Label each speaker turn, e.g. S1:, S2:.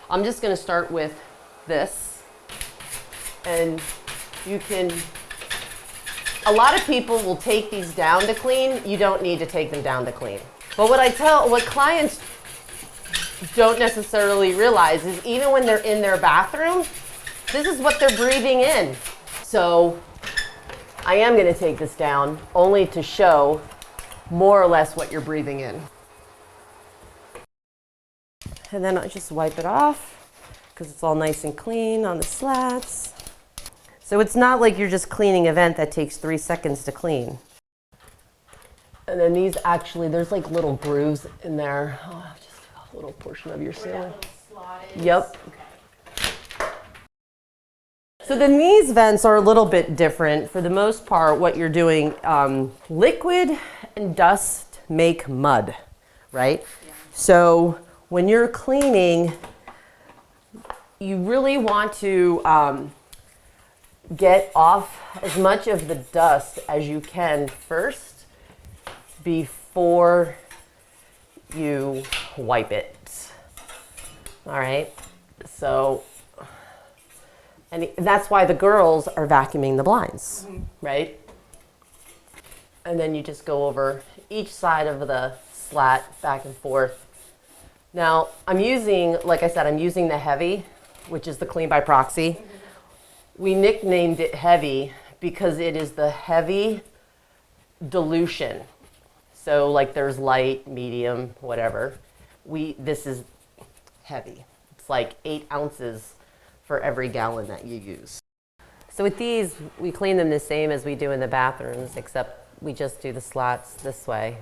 S1: I'm just gonna start with this, and you can, a lot of people will take these down to clean. You don't need to take them down to clean. But what clients don't necessarily realize is even when they're in their bathroom, this is what they're breathing in. So I am gonna take this down only to show more or less what you're breathing in. And then I just wipe it off because it's all nice and clean on the slats. So it's not like you're just cleaning a vent that takes 3 seconds to clean. And then these actually, there's like little grooves in there. Oh, just a little portion of your ceiling. Yep. Okay. So then these vents are a little bit different. For the most part, what you're doing, liquid and dust make mud, right? Yeah. So when you're cleaning, you really want to get off as much of the dust as you can first before you wipe it. All right, so, and that's why the girls are vacuuming the blinds, right? And then you just go over each side of the slat back and forth. Now, I'm using, like I said, I'm using the heavy, which is the clean by proxy. We nicknamed it heavy because it is the heavy dilution. So like there's light, medium, whatever. This is heavy. It's like 8 ounces for every gallon that you use. So with these, we clean them the same as we do in the bathrooms, except we just do the slats this way.